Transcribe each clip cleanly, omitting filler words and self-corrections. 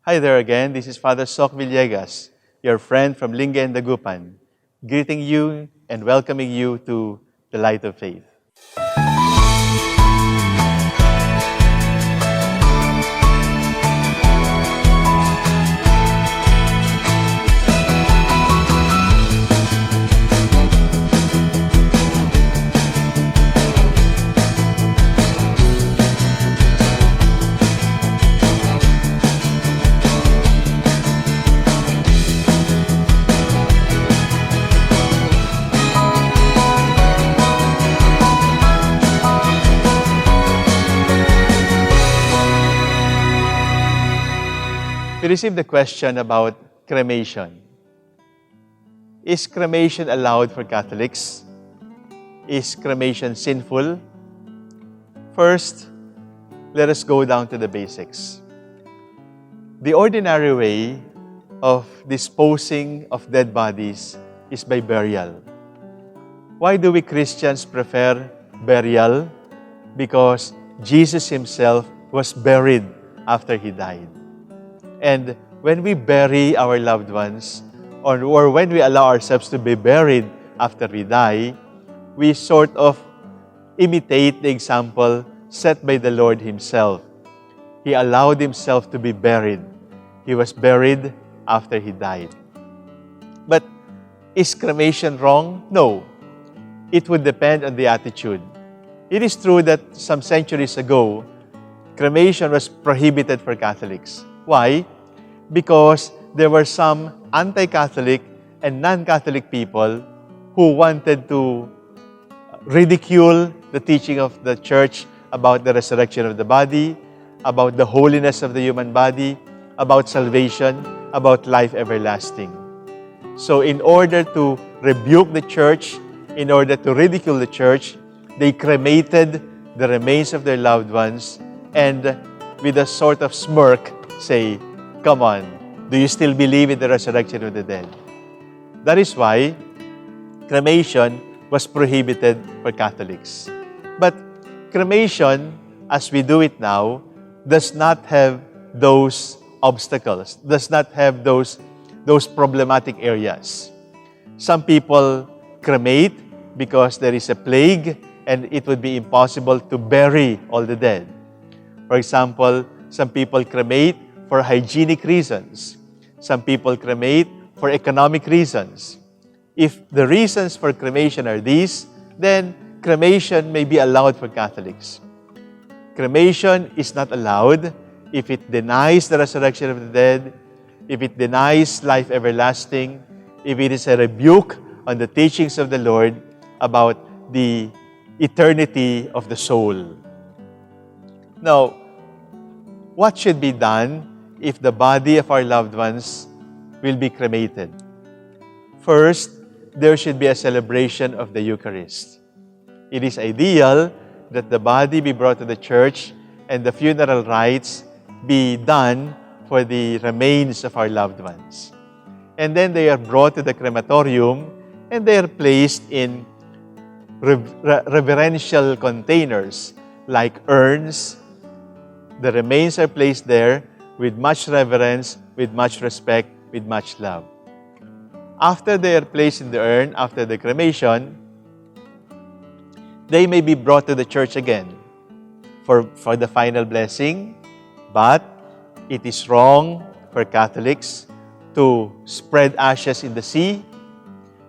Hi there again, this is Father Soc Villegas, your friend from Lingayen, Dagupan, greeting you and welcoming you to the Light of Faith. We received a question about cremation. Is cremation allowed for Catholics? Is cremation sinful? First, let us go down to the basics. The ordinary way of disposing of dead bodies is by burial. Why do we Christians prefer burial? Because Jesus Himself was buried after He died. And when we bury our loved ones, or when we allow ourselves to be buried after we die, we sort of imitate the example set by the Lord Himself. He allowed Himself to be buried. He was buried after He died. But is cremation wrong? No. It would depend on the attitude. It is true that some centuries ago, cremation was prohibited for Catholics. Why? Because there were some anti-Catholic and non-Catholic people who wanted to ridicule the teaching of the Church about the resurrection of the body, about the holiness of the human body, about salvation, about life everlasting. So in order to rebuke the Church, in order to ridicule the Church, they cremated the remains of their loved ones and with a sort of smirk say, "Come on, do you still believe in the resurrection of the dead?" That is why cremation was prohibited for Catholics. But cremation, as we do it now, does not have those obstacles, does not have those problematic areas. Some people cremate because there is a plague and it would be impossible to bury all the dead. For example, some people cremate for hygienic reasons. Some people cremate for economic reasons. If the reasons for cremation are these, then cremation may be allowed for Catholics. Cremation is not allowed if it denies the resurrection of the dead, if it denies life everlasting, if it is a rebuke on the teachings of the Lord about the eternity of the soul. Now, what should be done if the body of our loved ones will be cremated? First, there should be a celebration of the Eucharist. It is ideal that the body be brought to the church and the funeral rites be done for the remains of our loved ones. And then they are brought to the crematorium and they are placed in reverential containers like urns. The remains are placed there with much reverence, with much respect, with much love. After they are placed in the urn, after the cremation, they may be brought to the church again for the final blessing, but it is wrong for Catholics to spread ashes in the sea,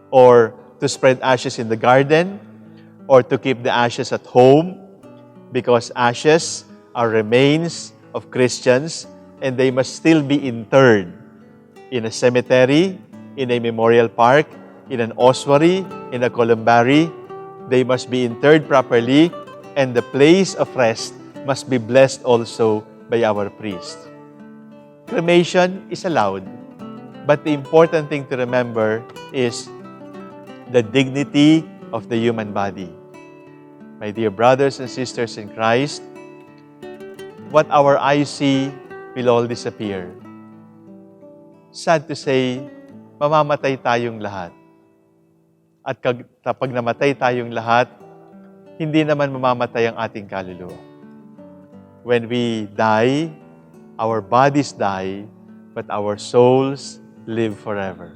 or to spread ashes in the garden, or to keep the ashes at home, because ashes are remains of Christians and they must still be interred in a cemetery, in a memorial park, in an ossuary, in a columbary. They must be interred properly and the place of rest must be blessed also by our priest. Cremation is allowed, but the important thing to remember is the dignity of the human body. My dear brothers and sisters in Christ, what our eyes see will all disappear. Sad to say, mamamatay tayong lahat. At kapag namatay tayong lahat, hindi naman mamamatay ang ating kaluluwa. When we die, our bodies die, but our souls live forever.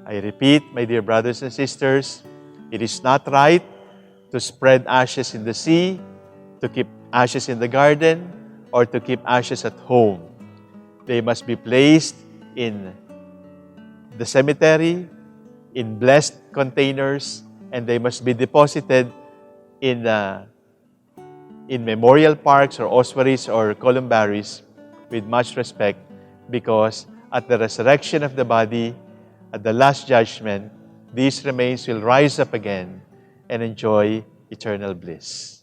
I repeat, my dear brothers and sisters, it is not right to spread ashes in the sea, to keep ashes in the garden, or to keep ashes at home. They must be placed in the cemetery, in blessed containers, and they must be deposited in memorial parks or ossuaries or columbaries with much respect, because at the resurrection of the body, at the last judgment, these remains will rise up again and enjoy eternal bliss.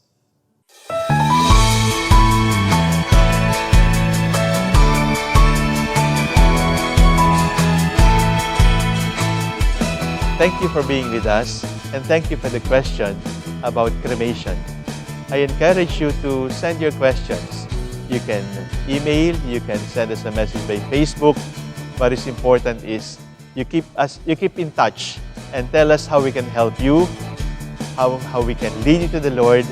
Thank you for being with us, and thank you for the question about cremation. I encourage you to send your questions. You can email, you can send us a message by Facebook. What is important is you keep in touch and tell us how we can help you, how we can lead you to the Lord,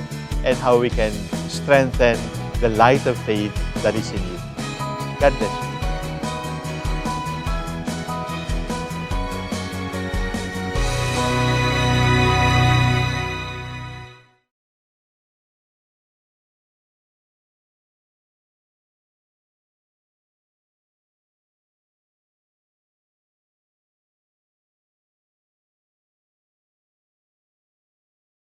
and how we can strengthen the light of faith that is in you. God bless you.